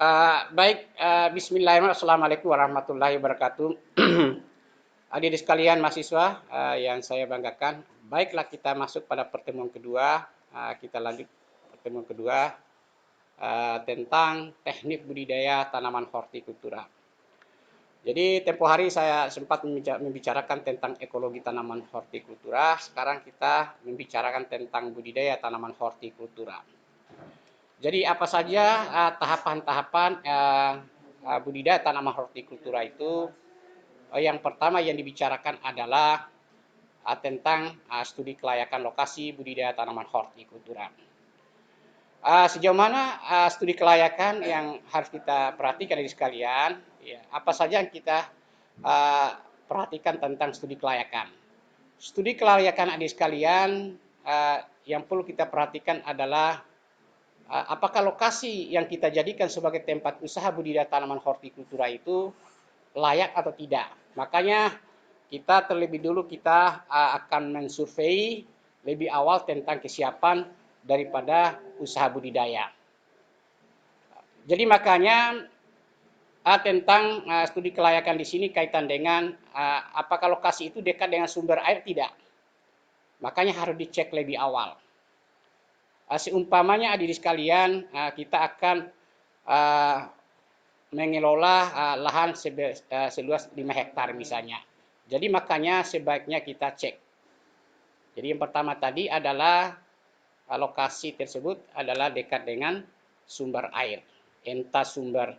Bismillahirrahmanirrahim. Assalamualaikum warahmatullahi wabarakatuh. Adik-adik sekalian mahasiswa yang saya banggakan. Baiklah kita masuk pada pertemuan kedua. Kita lanjut pertemuan kedua tentang teknik budidaya tanaman hortikultura. Jadi tempo hari saya sempat membicarakan tentang ekologi tanaman hortikultura. Sekarang kita membicarakan tentang budidaya tanaman hortikultura. Jadi apa saja tahapan-tahapan budidaya tanaman hortikultura itu? Yang pertama yang dibicarakan adalah tentang studi kelayakan lokasi budidaya tanaman hortikultura. Sejauh mana studi kelayakan yang harus kita perhatikan dari sekalian? Ya, apa saja yang kita perhatikan tentang studi kelayakan? Studi kelayakan adik sekalian yang perlu kita perhatikan adalah apakah lokasi yang kita jadikan sebagai tempat usaha budidaya tanaman hortikultura itu layak atau tidak. Makanya kita terlebih dulu kita akan mensurvei lebih awal tentang kesiapan daripada usaha budidaya. Jadi makanya tentang studi kelayakan di sini kaitan dengan apakah lokasi itu dekat dengan sumber air tidak. Makanya harus dicek lebih awal. Seumpamanya adik-adik sekalian, kita akan mengelola lahan seluas 5 hektar misalnya. Jadi makanya sebaiknya kita cek. Jadi yang pertama tadi adalah lokasi tersebut adalah dekat dengan sumber air. Entah sumber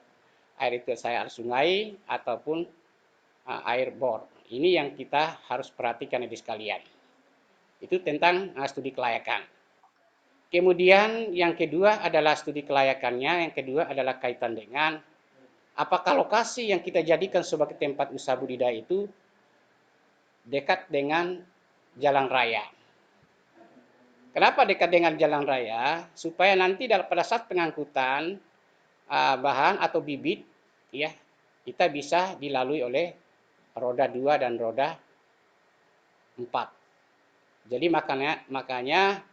air itu air sungai ataupun air bor. Ini yang kita harus perhatikan adik sekalian. Itu tentang studi kelayakan. Kemudian yang kedua adalah studi kelayakannya, yang kedua adalah kaitan dengan apakah lokasi yang kita jadikan sebagai tempat usaha budidaya itu dekat dengan jalan raya. Kenapa dekat dengan jalan raya? Supaya nanti pada saat pengangkutan bahan atau bibit, ya kita bisa dilalui oleh roda 2 dan roda 4. Jadi makanya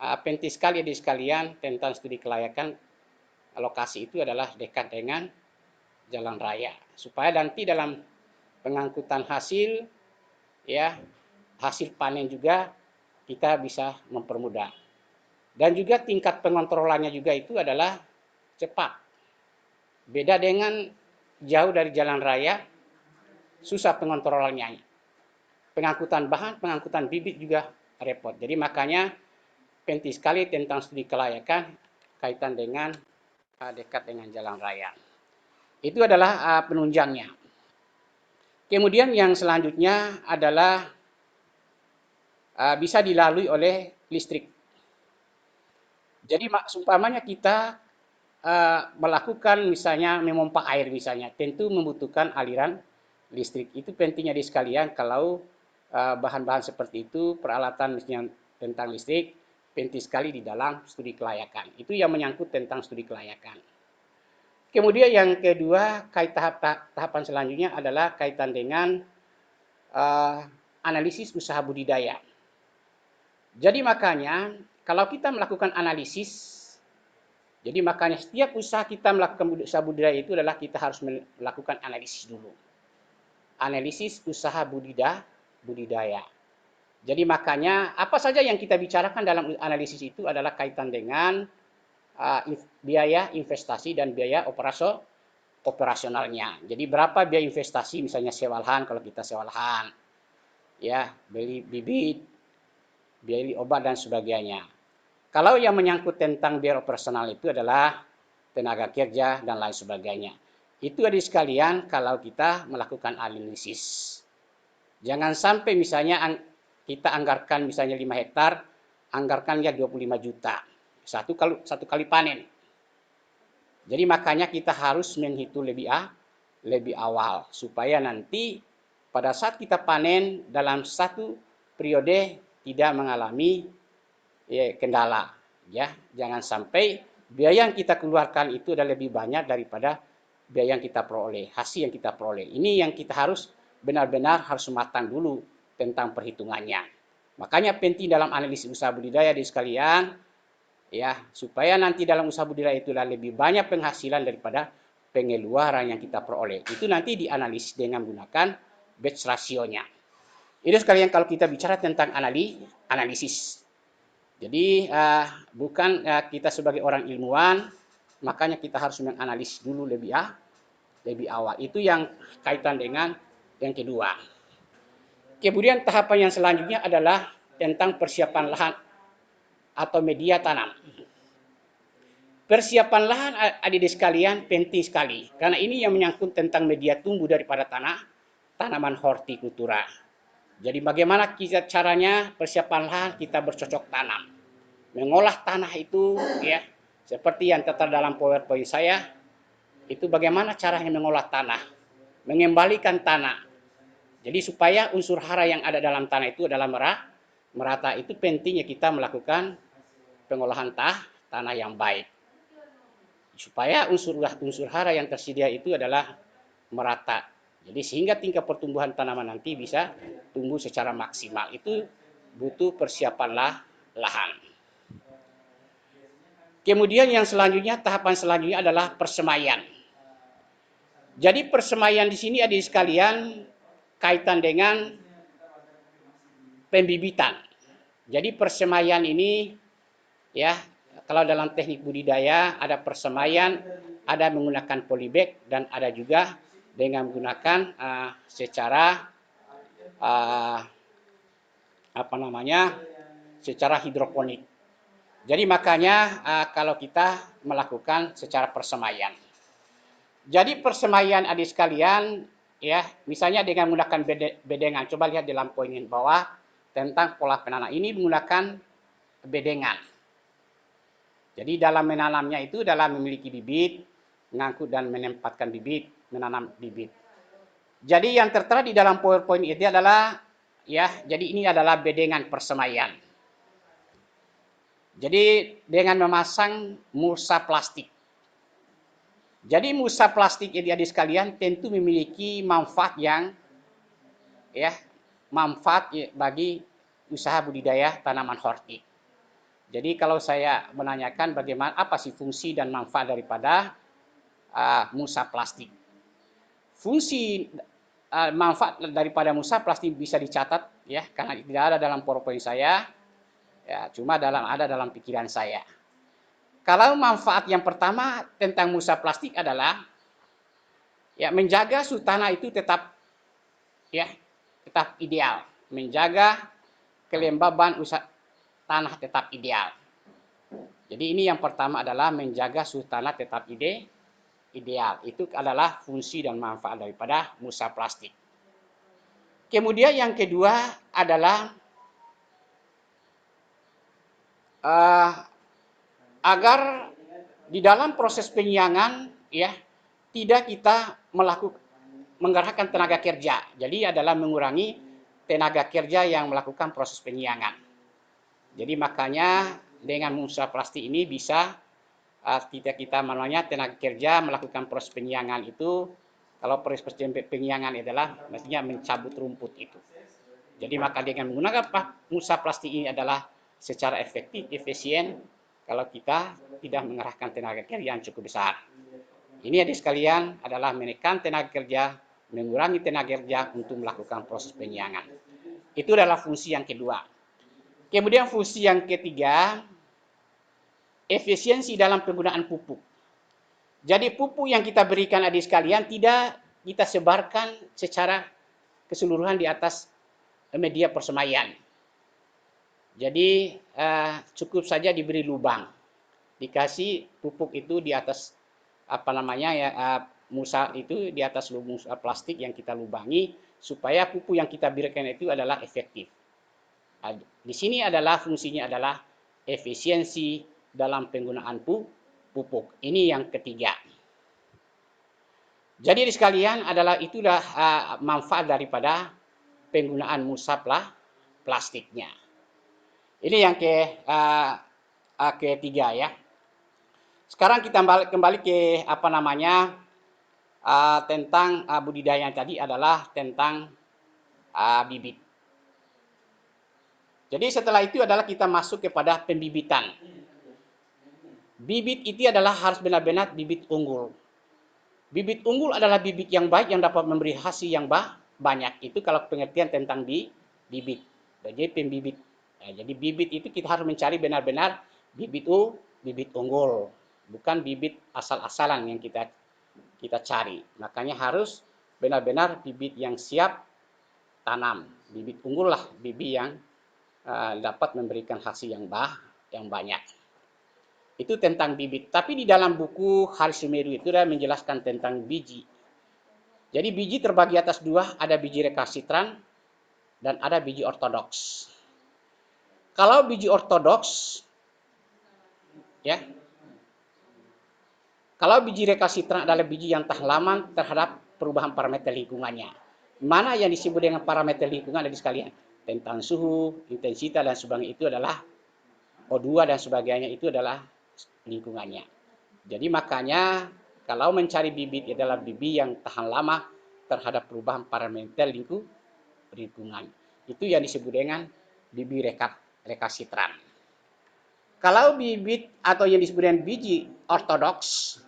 penting sekali di sekalian tentang studi kelayakan lokasi itu adalah dekat dengan jalan raya supaya nanti dalam pengangkutan hasil ya hasil panen juga kita bisa mempermudah dan juga tingkat pengontrolannya juga itu adalah cepat. Beda dengan jauh dari jalan raya susah pengontrolannya, pengangkutan bahan, pengangkutan bibit juga repot. Jadi makanya penting sekali tentang studi kelayakan kaitan dengan dekat dengan jalan raya. Itu adalah penunjangnya. Kemudian yang selanjutnya adalah bisa dilalui oleh listrik. Jadi seumpamanya kita melakukan misalnya memompa air misalnya, tentu membutuhkan aliran listrik. Itu pentingnya di sekalian kalau bahan-bahan seperti itu, peralatan misalnya tentang listrik, penting sekali di dalam studi kelayakan. Itu yang menyangkut tentang studi kelayakan. Kemudian yang kedua, tahapan selanjutnya adalah kaitan dengan analisis usaha budidaya. Jadi makanya kalau kita melakukan analisis, jadi makanya setiap usaha kita melakukan usaha budidaya itu adalah kita harus melakukan analisis dulu. Analisis usaha budidaya. Jadi makanya apa saja yang kita bicarakan dalam analisis itu adalah kaitan dengan biaya investasi dan biaya operasionalnya. Jadi berapa biaya investasi misalnya sewa lahan kalau kita sewa lahan, ya beli bibit, biaya obat dan sebagainya. Kalau yang menyangkut tentang biaya operasional itu adalah tenaga kerja dan lain sebagainya. Itu ada sekalian kalau kita melakukan analisis. Jangan sampai misalnya kita anggarkan misalnya 5 hektar, anggarkannya 25 juta. Satu kali panen. Jadi makanya kita harus menghitung lebih awal supaya nanti pada saat kita panen dalam satu periode tidak mengalami kendala. Ya, jangan sampai biaya yang kita keluarkan itu adalah lebih banyak daripada biaya yang kita peroleh, hasil yang kita peroleh. Ini yang kita harus benar-benar harus matang dulu tentang perhitungannya. Makanya penting dalam analisis usaha budidaya di sekalian, ya, supaya nanti dalam usaha budidaya itu lebih banyak penghasilan daripada pengeluaran yang kita peroleh. Itu nanti dianalisis dengan menggunakan batch rasionya. Itu sekalian kalau kita bicara tentang analisis. Jadi bukan kita sebagai orang ilmuwan, makanya kita harus menganalisis dulu lebih awal. Itu yang kaitan dengan yang kedua. Kemudian tahapan yang selanjutnya adalah tentang persiapan lahan atau media tanam. Persiapan lahan adik-adik sekalian penting sekali, karena ini yang menyangkut tentang media tumbuh daripada tanaman hortikultura. Jadi bagaimana caranya persiapan lahan kita bercocok tanam. Mengolah tanah itu ya, seperti yang tertera dalam PowerPoint saya, itu bagaimana caranya mengolah tanah, mengembalikan tanah. Jadi supaya unsur hara yang ada dalam tanah itu adalah merata, itu pentingnya kita melakukan pengolahan tanah yang baik. Supaya unsur hara yang tersedia itu adalah merata. Jadi sehingga tingkat pertumbuhan tanaman nanti bisa tumbuh secara maksimal. Itu butuh persiapan lahan. Kemudian yang selanjutnya, tahapan selanjutnya adalah persemaian. Jadi persemaian di sini adik sekalian kaitan dengan pembibitan. Jadi persemaian ini ya, kalau dalam teknik budidaya ada persemaian, ada menggunakan polybag dan ada juga dengan menggunakan secara secara hidroponik. Jadi makanya kalau kita melakukan secara persemaian. Jadi persemaian adik sekalian ya, misalnya dengan menggunakan bedengan. Coba lihat dalam poin ini bawah tentang pola penanam. Ini menggunakan bedengan. Jadi dalam menanamnya itu dalam memiliki bibit, mengangkut dan menempatkan bibit, menanam bibit. Jadi yang tertera di dalam PowerPoint itu adalah ya, jadi ini adalah bedengan persemaian. Jadi dengan memasang mulsa plastik. Jadi mulsa plastik ini adik sekalian tentu memiliki manfaat yang ya, manfaat bagi usaha budidaya tanaman horti. Jadi kalau saya menanyakan bagaimana apa sih fungsi dan manfaat daripada mulsa plastik. Fungsi manfaat daripada mulsa plastik bisa dicatat ya, karena tidak ada dalam PowerPoint saya. Ya, cuma ada dalam pikiran saya. Kalau manfaat yang pertama tentang mulsa plastik adalah ya menjaga suhu tanah itu tetap ideal, menjaga kelembaban tanah tetap ideal. Jadi ini yang pertama adalah menjaga suhu tanah tetap ideal. Itu adalah fungsi dan manfaat daripada mulsa plastik. Kemudian yang kedua adalah agar di dalam proses penyiangan ya tidak kita menggerakkan tenaga kerja. Jadi adalah mengurangi tenaga kerja yang melakukan proses penyiangan. Jadi makanya dengan mulsa plastik ini bisa kita namanya tenaga kerja melakukan proses penyiangan itu. Kalau proses penyiangan adalah mestinya mencabut rumput itu. Jadi maka dengan menggunakan mulsa plastik ini adalah secara efektif, efisien kalau kita tidak mengerahkan tenaga kerja yang cukup besar. Ini adik sekalian adalah menekan tenaga kerja, mengurangi tenaga kerja untuk melakukan proses penyiangan. Itu adalah fungsi yang kedua. Kemudian fungsi yang ketiga, efisiensi dalam penggunaan pupuk. Jadi pupuk yang kita berikan adik sekalian tidak kita sebarkan secara keseluruhan di atas media persemaian. Jadi cukup saja diberi lubang, dikasih pupuk itu di atas mulsa itu di atas mulsa plastik yang kita lubangi supaya pupuk yang kita berikan itu adalah efektif. Di sini adalah fungsinya adalah efisiensi dalam penggunaan pupuk. Ini yang ketiga. Jadi sekalian adalah itulah manfaat daripada penggunaan mulsa plastiknya. Ini yang ketiga ya. Sekarang kita kembali ke tentang budidaya yang tadi adalah tentang bibit. Jadi setelah itu adalah kita masuk kepada pembibitan. Bibit itu adalah harus benar-benar bibit unggul. Bibit unggul adalah bibit yang baik yang dapat memberi hasil yang banyak. Itu kalau pengertian tentang bibit. Jadi pembibit. Nah, jadi bibit itu kita harus mencari benar-benar bibit unggul, bukan bibit asal-asalan yang kita cari. Makanya harus benar-benar bibit yang siap tanam. Bibit unggul lah bibit yang dapat memberikan hasil yang banyak. Itu tentang bibit. Tapi di dalam buku Hari Sumeru itu sudah menjelaskan tentang biji. Jadi biji terbagi atas dua, ada biji rekalsitran dan ada biji ortodoks. Kalau biji ortodoks, ya, kalau biji rekalsitran adalah biji yang tahan lama terhadap perubahan parameter lingkungannya. Mana yang disebut dengan parameter lingkungan dari sekalian? Tentang suhu, intensitas dan sebagainya itu adalah O2 dan sebagainya itu adalah lingkungannya. Jadi makanya kalau mencari bibit adalah bibit yang tahan lama terhadap perubahan parameter lingkungan. Itu yang disebut dengan bibit rekalsitran. Kalau bibit atau yang disebut dengan biji ortodoks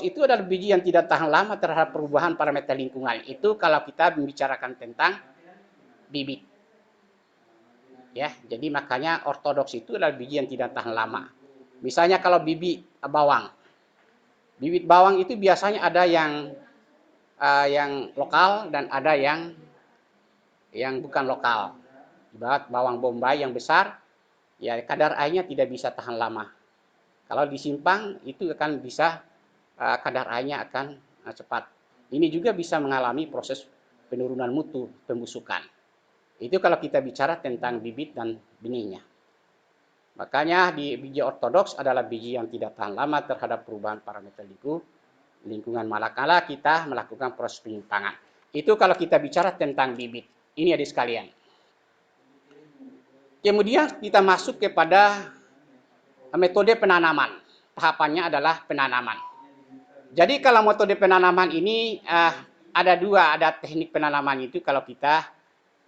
itu adalah biji yang tidak tahan lama terhadap perubahan parameter lingkungan. Itu kalau kita membicarakan tentang bibit. Ya, jadi makanya ortodoks itu adalah biji yang tidak tahan lama. Misalnya kalau bibit bawang. Bibit bawang itu biasanya ada yang lokal dan ada yang bukan lokal. Ibarat bawang bombay yang besar, ya kadar airnya tidak bisa tahan lama. Kalau disimpan itu akan bisa kadar airnya akan cepat. Ini juga bisa mengalami proses penurunan mutu, pembusukan. Itu kalau kita bicara tentang bibit dan benihnya. Makanya di biji ortodoks adalah biji yang tidak tahan lama terhadap perubahan parameter lingkungan manakala kita melakukan proses penyimpangan. Itu kalau kita bicara tentang bibit. Ini adik sekalian. Kemudian kita masuk kepada metode penanaman. Tahapannya adalah penanaman. Jadi kalau metode penanaman ini ada dua, ada teknik penanaman itu kalau kita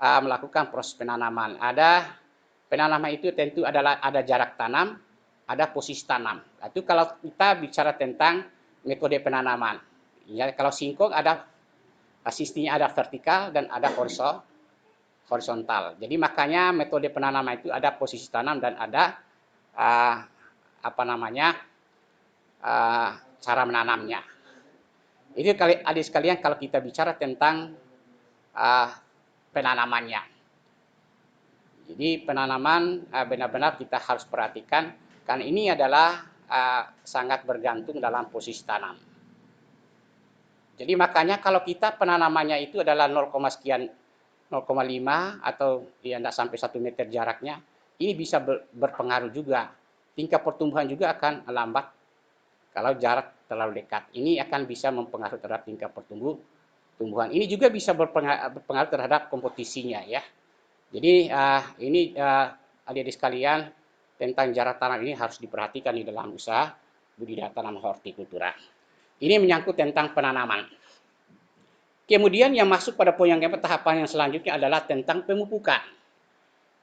melakukan proses penanaman. Ada penanaman itu tentu adalah ada jarak tanam, ada posisi tanam. Itu kalau kita bicara tentang metode penanaman. Ya, kalau singkong ada sistemnya ada vertikal dan ada horizontal. Jadi makanya metode penanaman itu ada posisi tanam dan ada cara menanamnya. Ini adik sekalian kalau kita bicara tentang penanamannya. Jadi penanaman benar-benar kita harus perhatikan karena ini adalah sangat bergantung dalam posisi tanam. Jadi makanya kalau kita penanamannya itu adalah 0, sekian 0,5 atau ya tidak sampai 1 meter jaraknya, ini bisa berpengaruh juga. Tingkat pertumbuhan juga akan lambat kalau jarak terlalu dekat. Ini akan bisa mempengaruhi terhadap tingkat pertumbuhan. Ini juga bisa berpengaruh terhadap kompetisinya ya. Jadi ini adik-adik sekalian tentang jarak tanam ini harus diperhatikan di dalam usaha budidaya tanaman hortikultura. Ini menyangkut tentang penanaman. Kemudian yang masuk pada poin yang keempat, tahapan yang selanjutnya adalah tentang pemupukan.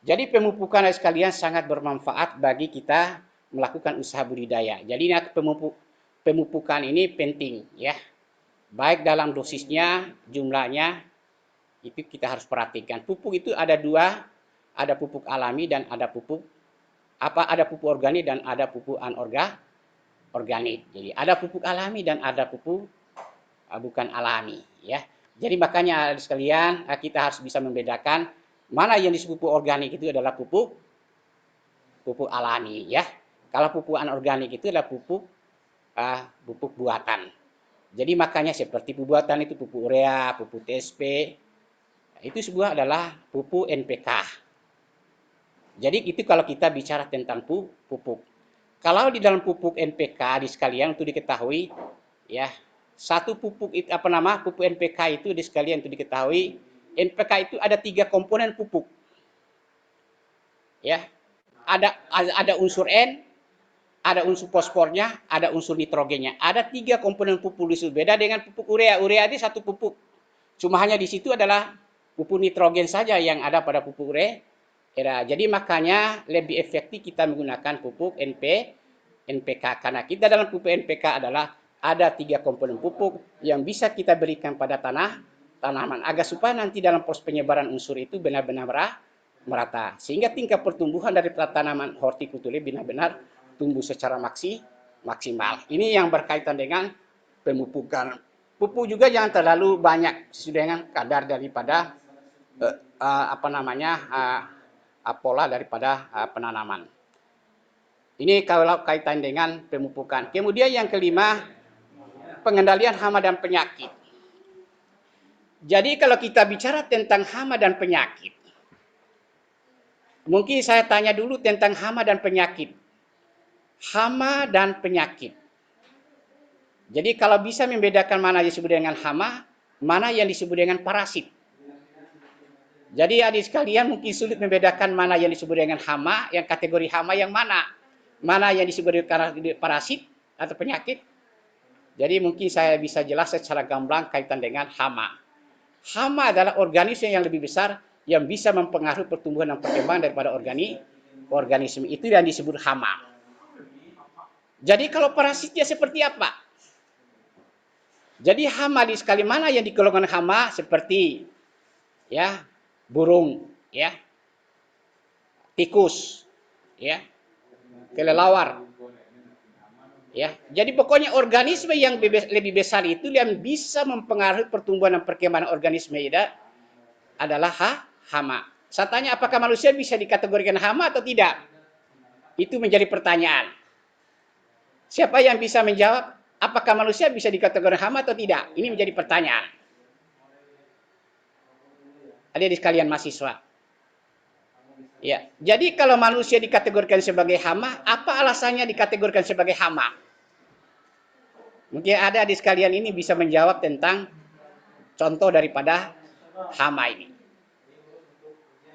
Jadi pemupukan adik sekalian sangat bermanfaat bagi kita melakukan usaha budidaya. Jadi pemupukan ini penting ya. Baik dalam dosisnya, jumlahnya, itu kita harus perhatikan. Pupuk itu ada dua, ada pupuk alami dan ada pupuk organik dan ada pupuk anorganik. Jadi ada pupuk alami dan ada pupuk bukan alami ya. Jadi makanya sekalian kita harus bisa membedakan mana yang disebut pupuk organik itu adalah pupuk alami ya. Kalau pupuk anorganik itu adalah pupuk buatan. Jadi makanya seperti pupuk buatan itu pupuk urea, pupuk TSP, itu sebuah adalah pupuk NPK. Jadi itu kalau kita bicara tentang pupuk. Kalau di dalam pupuk NPK di sekalian untuk diketahui ya, satu pupuk itu pupuk NPK itu di sekalian untuk diketahui, NPK itu ada 3 komponen pupuk. Ya. Ada unsur N, ada unsur fosfornya, ada unsur nitrogennya. Ada 3 komponen pupuk itu beda dengan pupuk urea. Urea itu satu pupuk. Cuma hanya di situ adalah pupuk nitrogen saja yang ada pada pupuk urea. Jadi makanya lebih efektif kita menggunakan pupuk NPK. Karena kita dalam pupuk NPK adalah ada 3 komponen pupuk yang bisa kita berikan pada tanaman agar supaya nanti dalam proses penyebaran unsur itu benar-benar merata, sehingga tingkat pertumbuhan dari tanaman hortikultura benar-benar tumbuh secara maksimal. Ini yang berkaitan dengan pemupukan. Pupuk juga jangan terlalu banyak sesuai dengan kadar daripada pola daripada penanaman. Ini kalau kaitan dengan pemupukan. Kemudian yang kelima, pengendalian hama dan penyakit. Jadi kalau kita bicara tentang hama dan penyakit, mungkin saya tanya dulu tentang hama dan penyakit. Hama dan penyakit. Jadi kalau bisa membedakan mana yang disebut dengan hama, mana yang disebut dengan parasit. Jadi adik sekalian mungkin sulit membedakan mana yang disebut dengan hama, yang kategori hama yang mana. Mana yang disebut dengan parasit atau penyakit. Jadi mungkin saya bisa jelas secara gamblang kaitan dengan hama. Hama adalah organisme yang lebih besar yang bisa mempengaruhi pertumbuhan dan perkembangan daripada organisme. Itu yang disebut hama. Jadi kalau parasitnya seperti apa? Jadi hama di sekali mana yang digolongkan hama seperti ya burung, ya tikus, ya kelelawar, ya. Jadi pokoknya organisme yang lebih besar itu yang bisa mempengaruhi pertumbuhan dan perkembangan organisme itu adalah hama. Saya tanya apakah manusia bisa dikategorikan hama atau tidak? Itu menjadi pertanyaan. Siapa yang bisa menjawab? Apakah manusia bisa dikategorikan hama atau tidak? Ini menjadi pertanyaan. Adik-adik sekalian mahasiswa. Ya, jadi kalau manusia dikategorikan sebagai hama, apa alasannya dikategorikan sebagai hama? Mungkin ada adik sekalian ini bisa menjawab tentang contoh daripada hama ini.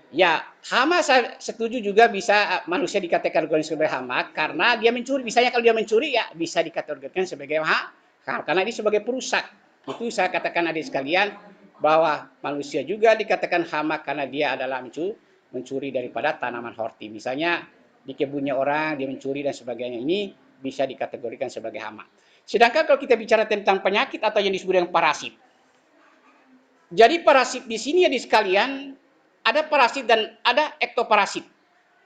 Ya, hama saya setuju juga bisa manusia dikategorikan sebagai hama karena dia mencuri. Misalnya kalau dia mencuri ya bisa dikategorikan sebagai hama karena dia sebagai perusak. Itu saya katakan adik sekalian bahwa manusia juga dikatakan hama karena dia adalah mencuri daripada tanaman horti. Misalnya di kebunnya orang dia mencuri dan sebagainya, ini bisa dikategorikan sebagai hama. Sedangkan kalau kita bicara tentang penyakit atau yang disebut dengan parasit. Jadi parasit di sini ya di sekalian ada parasit dan ada ektoparasit.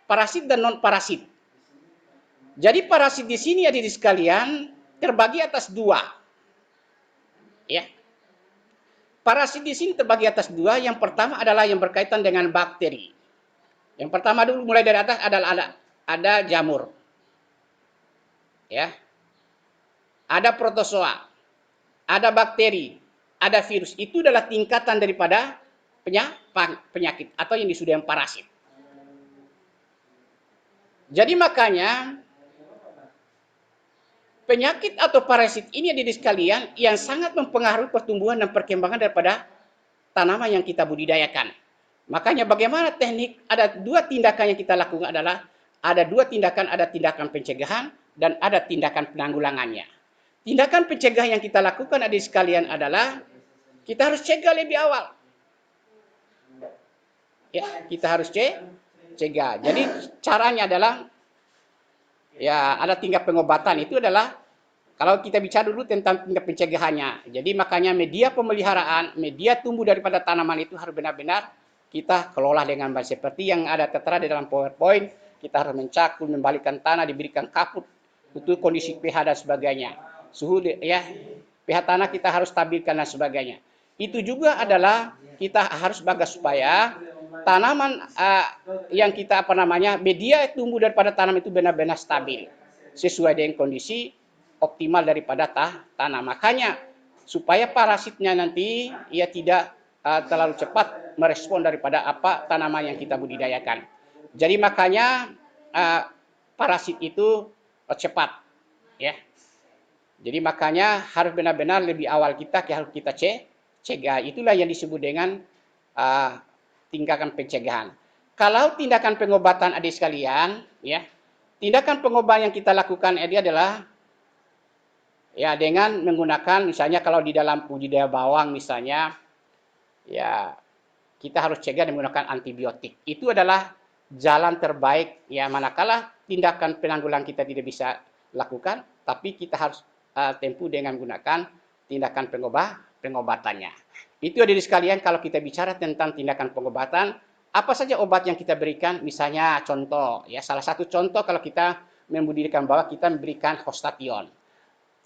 Parasit dan non parasit. Jadi parasit di sini ya di sekalian terbagi atas 2. Ya. Parasit di sini terbagi atas 2. Yang pertama adalah yang berkaitan dengan bakteri. Yang pertama dulu mulai dari atas adalah ada jamur. Ya. Ada protozoa. Ada bakteri, ada virus. Itu adalah tingkatan daripada penyakit atau yang disebut dengan parasit. Jadi makanya penyakit atau parasit ini adik sekalian yang sangat mempengaruhi pertumbuhan dan perkembangan daripada tanaman yang kita budidayakan. Makanya bagaimana teknik, ada 2 tindakan yang kita lakukan adalah ada 2 tindakan, ada tindakan pencegahan dan ada tindakan penanggulangannya. Tindakan pencegahan yang kita lakukan adik sekalian adalah kita harus cegah lebih awal. Ya, kita harus cegah. Jadi caranya adalah ya ada tingkat pengobatan itu adalah kalau kita bicara dulu tentang tingkat pencegahannya. Jadi makanya media pemeliharaan, media tumbuh daripada tanaman itu harus benar-benar kita kelola dengan baik seperti yang ada tertera di dalam PowerPoint. Kita harus mencakul, membalikkan tanah, diberikan kapur, itu kondisi pH dan sebagainya. Suhu ya pH tanah kita harus stabilkan dan sebagainya. Itu juga adalah kita harus bangga supaya tanaman yang kita media tumbuh daripada tanaman itu benar-benar stabil sesuai dengan kondisi optimal daripada tanah. Makanya supaya parasitnya nanti ia tidak terlalu cepat merespon daripada tanaman yang kita budidayakan. Jadi makanya parasit itu cepat, ya. Jadi makanya harus benar-benar lebih awal harus kita cegah. Itulah yang disebut dengan tindakan pencegahan. Kalau tindakan pengobatan adik sekalian, ya, tindakan pengobatan yang kita lakukan adalah ya dengan menggunakan misalnya kalau di dalam budidaya bawang misalnya, ya kita harus cegah dengan menggunakan antibiotik. Itu adalah jalan terbaik ya manakala tindakan penanggulangan kita tidak bisa lakukan, tapi kita harus tempuh dengan menggunakan tindakan pengobatannya. Itu adik sekalian kalau kita bicara tentang tindakan pengobatan, apa saja obat yang kita berikan, misalnya contoh, ya salah satu contoh kalau kita membudidayakan bawak, kita memberikan Hostation.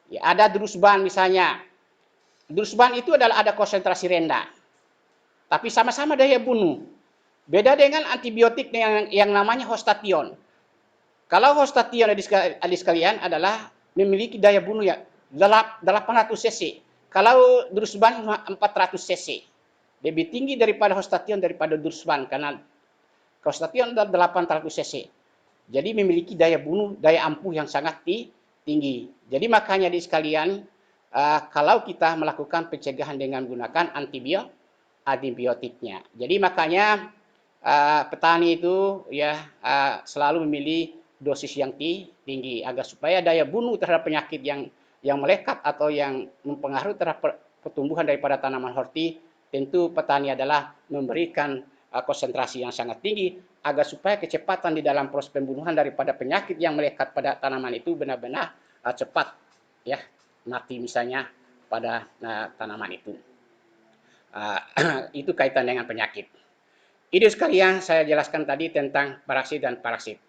Ya, ada drusban misalnya. Drusban itu adalah ada konsentrasi rendah, tapi sama-sama daya bunuh. Beda dengan antibiotik yang namanya Hostation. Kalau Hostation adik sekalian adalah memiliki daya bunuh ya 800 cc. Kalau Drusban 400 cc. Lebih tinggi daripada Hostation daripada Drusban karena Hostation adalah 800 cc. Jadi memiliki daya bunuh, daya ampuh yang sangat tinggi. Jadi makanya adik sekalian, kalau kita melakukan pencegahan dengan menggunakan antibiotiknya. Jadi makanya petani itu ya selalu memilih dosis yang tinggi agar supaya daya bunuh terhadap penyakit yang melekat atau yang mempengaruhi terhadap pertumbuhan daripada tanaman horti, tentu petani adalah memberikan konsentrasi yang sangat tinggi agar supaya kecepatan di dalam proses pembunuhan daripada penyakit yang melekat pada tanaman itu benar-benar cepat ya mati misalnya pada tanaman itu. Itu kaitan dengan penyakit. Ini sekalian saya jelaskan tadi tentang parasit dan parasit,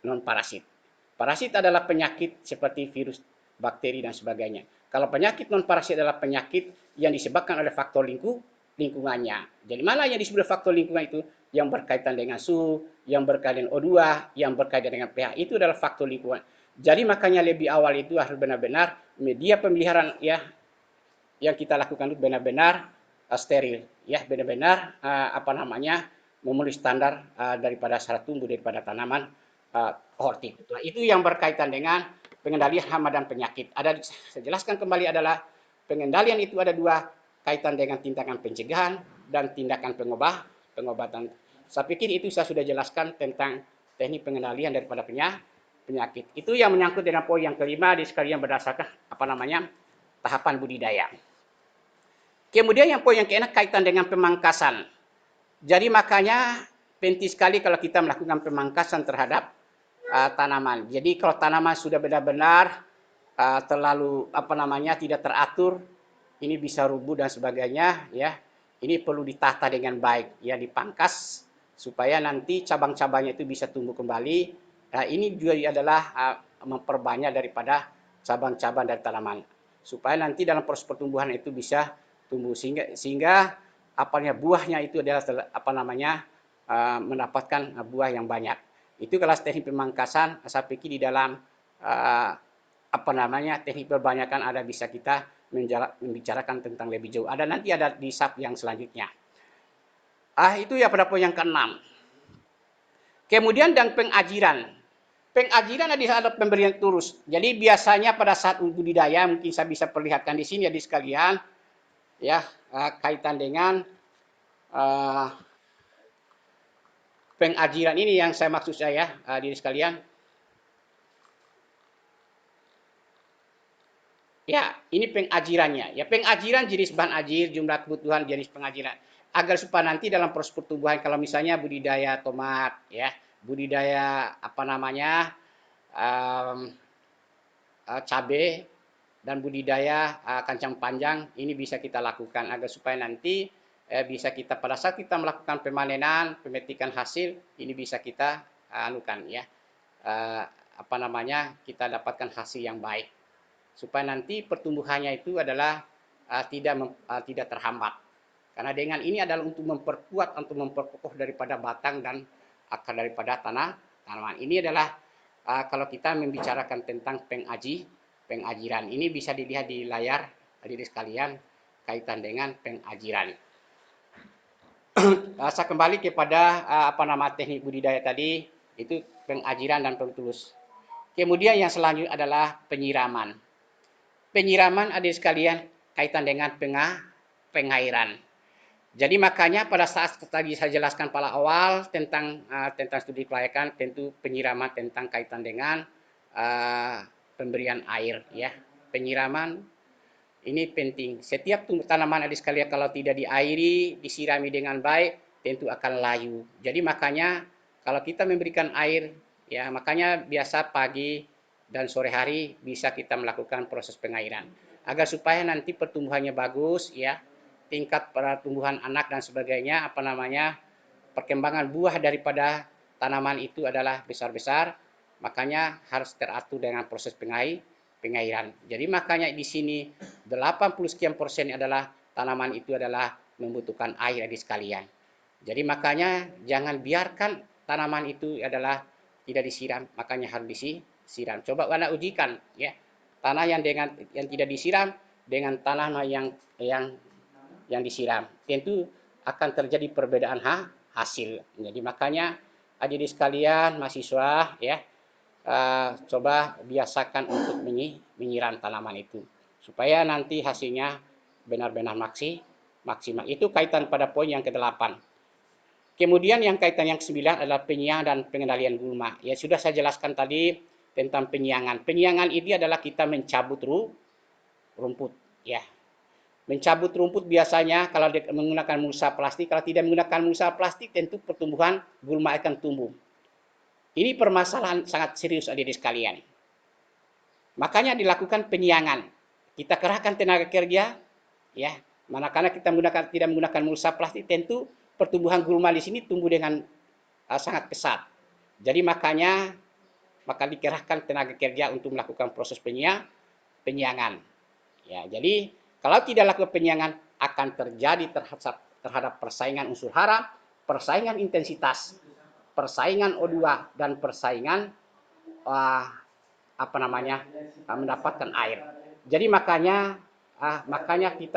non parasit. Parasit adalah penyakit seperti virus, bakteri dan sebagainya. Kalau penyakit non parasit adalah penyakit yang disebabkan oleh faktor lingkungannya. Jadi mana yang disebut faktor lingkungan itu? Yang berkaitan dengan suhu, yang berkaitan dengan O2, yang berkaitan dengan pH, itu adalah faktor lingkungan. Jadi makanya lebih awal itu harus benar-benar media pemeliharaan ya yang kita lakukan itu benar-benar steril, ya benar-benar memenuhi standar daripada syarat tumbuh daripada tanaman horti. Nah, itu yang berkaitan dengan pengendalian hama dan penyakit. Saya jelaskan kembali adalah pengendalian itu ada dua, kaitan dengan tindakan pencegahan dan tindakan pengobatan. Saya pikir itu saya sudah jelaskan tentang teknik pengendalian daripada penyakit. Itu yang menyangkut dengan poin yang kelima di sekalian berdasarkan tahapan budidaya. Kemudian yang poin yang keenam kaitan dengan pemangkasan. Jadi makanya penting sekali kalau kita melakukan pemangkasan terhadap tanaman. Jadi kalau tanaman sudah benar-benar terlalu tidak teratur, ini bisa rubuh dan sebagainya ya. Ini perlu ditata dengan baik, ya dipangkas supaya nanti cabang-cabangnya itu bisa tumbuh kembali. Nah, ini juga adalah memperbanyak daripada cabang-cabang dari tanaman supaya nanti dalam proses pertumbuhan itu bisa tumbuh sehingga buahnya itu adalah mendapatkan buah yang banyak. Itu kelas teknik pemangkasan. Saya pikir di dalam teknik perbanyakan ada bisa kita membicarakan tentang lebih jauh. Nanti ada di sub yang selanjutnya. Itu ya pada poin yang keenam. Kemudian dan pengajiran. Pengajiran adalah pemberian terus. Jadi biasanya pada saat budidaya mungkin saya bisa perlihatkan di sini ya di sekalian ya kaitan dengan pengajiran ini yang saya maksud saya diri sekalian. Ya, ini pengajirannya. Ya, pengajiran jenis bahan ajir, jumlah kebutuhan jenis pengajiran. Agar supaya nanti dalam proses pertumbuhan, kalau misalnya budidaya tomat, ya, budidaya cabai dan budidaya kacang panjang, ini bisa kita lakukan agar supaya nanti bisa kita pada saat kita melakukan pemanenan, pemetikan hasil, ini bisa kita kita dapatkan hasil yang baik. Supaya nanti pertumbuhannya itu adalah tidak terhambat. Karena dengan ini adalah untuk memperkuat, untuk memperkokoh daripada batang dan akar daripada tanaman. Ini adalah kalau kita membicarakan tentang pengajiran. Ini bisa dilihat di layar hadirin sekalian kaitan dengan pengajiran. Saya kembali kepada teknik budidaya tadi, itu pengajiran dan pelutulus. Kemudian yang selanjutnya adalah penyiraman. Penyiraman adik sekalian kaitan dengan pengairan. Jadi makanya pada saat tadi saya jelaskan pada awal tentang studi kelayakan, tentu penyiraman tentang kaitan dengan pemberian air ya. Penyiraman ini penting. Setiap tanaman adik sekalian kalau tidak diairi, disirami dengan baik, tentu akan layu. Jadi makanya kalau kita memberikan air ya, makanya biasa pagi dan sore hari bisa kita melakukan proses pengairan agar supaya nanti pertumbuhannya bagus ya, tingkat pertumbuhan anak dan sebagainya perkembangan buah daripada tanaman itu adalah besar-besar, makanya harus teratur dengan proses pengairan. Jadi makanya di sini 80 sekian persen adalah tanaman itu adalah membutuhkan air adik sekalian. Jadi makanya jangan biarkan tanaman itu adalah tidak disiram, makanya harus disiram. Coba Anda ujikan ya. Tanah yang tidak disiram dengan tanah yang disiram. Tentu akan terjadi perbedaan hasil. Jadi makanya adik-adik sekalian mahasiswa ya, coba biasakan untuk menyiram tanaman itu supaya nanti hasilnya benar-benar maksimal. Itu kaitan pada poin yang ke-8. Kemudian yang kaitan yang ke-9 adalah penyiangan dan pengendalian gulma. Ya sudah saya jelaskan tadi tentang penyiangan. Penyiangan ini adalah kita mencabut rumput ya. Mencabut rumput biasanya kalau menggunakan mulsa plastik, kalau tidak menggunakan mulsa plastik tentu pertumbuhan gulma akan tumbuh. Ini permasalahan sangat serius adik-adik sekalian. Makanya dilakukan penyiangan. Kita kerahkan tenaga kerja ya. Manakala kita tidak menggunakan mulsa plastik tentu pertumbuhan gulma di sini tumbuh dengan sangat pesat. Jadi maka dikerahkan tenaga kerja untuk melakukan proses penyiangan. Ya, jadi kalau tidak lakukan penyiangan akan terjadi terhadap persaingan unsur hara, persaingan intensitas, persaingan O2 dan persaingan mendapatkan air. Jadi makanya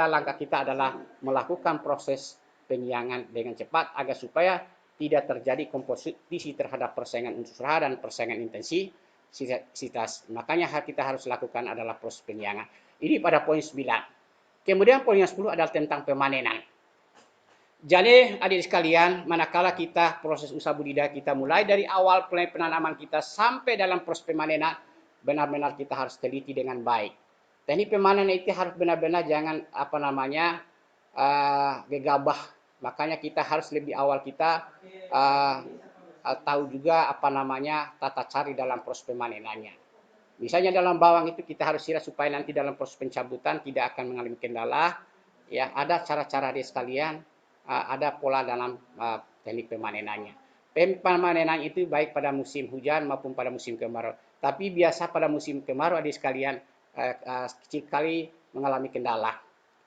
langkah kita adalah melakukan proses penyiangan dengan cepat agar supaya tidak terjadi kompetisi terhadap persaingan unsur hara dan persaingan intensitas. Makanya kita harus lakukan adalah proses penyiangan. Ini pada poin 9. Kemudian poin yang 10 adalah tentang pemanenan. Jadi adik sekalian, manakala kita proses usaha budidaya kita mulai dari awal penanaman kita sampai dalam proses pemanenan, benar-benar kita harus teliti dengan baik. Teknik pemanenan itu harus benar-benar jangan gegabah. Makanya kita harus lebih awal kita tahu juga tata cari dalam proses pemanenannya. Misalnya dalam bawang itu kita harus siram supaya nanti dalam proses pencabutan tidak akan mengalami kendala. Ya, ada cara-cara di sekalian, ada pola dalam teknik pemanenannya. Pemanenan itu baik pada musim hujan maupun pada musim kemarau. Tapi biasa pada musim kemarau adik sekalian kecil kali mengalami kendala.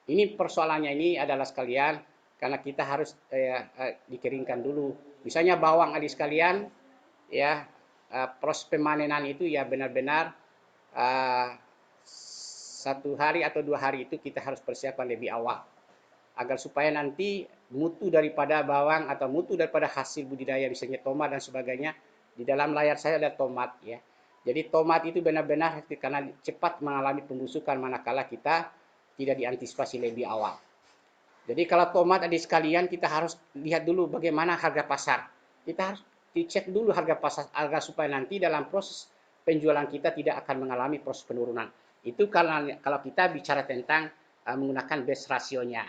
Ini persoalannya ini adalah sekalian karena kita harus dikeringkan dulu. Misalnya bawang adik sekalian, ya proses pemanenan itu ya benar-benar 1 hari atau 2 hari itu kita harus persiapkan lebih awal agar supaya nanti mutu daripada bawang atau mutu daripada hasil budidaya misalnya tomat dan sebagainya. Di dalam layar saya ada tomat ya. Jadi tomat itu benar-benar karena cepat mengalami pembusukan manakala kita tidak diantisipasi lebih awal. Jadi kalau tomat adik sekalian kita harus lihat dulu bagaimana harga pasar. Kita harus dicek dulu harga pasar agar supaya nanti dalam proses penjualan kita tidak akan mengalami proses penurunan. Itu kalau kita bicara tentang menggunakan base rasionya.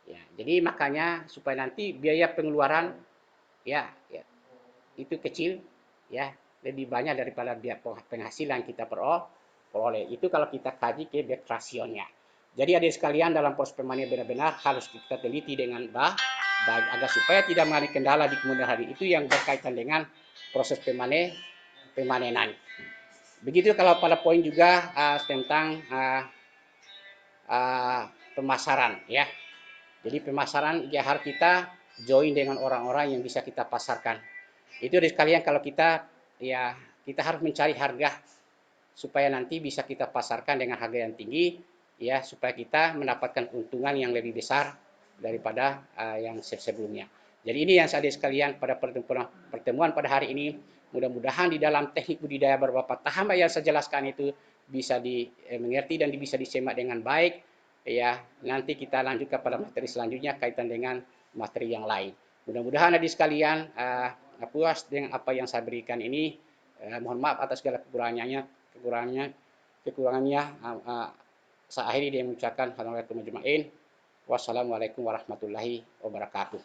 Ya, jadi makanya supaya nanti biaya pengeluaran ya itu kecil ya, lebih banyak daripada biaya penghasilan kita peroleh. Itu kalau kita kaji ke base rasionya. Jadi adik sekalian dalam proses pemanenan benar-benar harus kita teliti dengan baik agar supaya tidak mengalami kendala di kemudian hari. Itu yang berkaitan dengan proses pemanenan. Begitu kalau pada poin juga tentang pemasaran ya. Jadi pemasaran ya harus kita join dengan orang-orang yang bisa kita pasarkan. Itu adik sekalian kalau kita harus mencari harga supaya nanti bisa kita pasarkan dengan harga yang tinggi ya supaya kita mendapatkan keuntungan yang lebih besar daripada yang sebelumnya. Jadi ini yang saya sekalian pada pertemuan pada hari ini, mudah-mudahan di dalam teknik budidaya beberapa tahap yang saya jelaskan itu bisa dimengerti dan bisa disimak dengan baik ya. Nanti kita lanjutkan pada materi selanjutnya kaitan dengan materi yang lain. Mudah-mudahan adik sekalian puas dengan apa yang saya berikan ini. Mohon maaf atas segala kekurangannya. Saya akhiri dengan mengucapkan wassalamualaikum warahmatullahi wabarakatuh.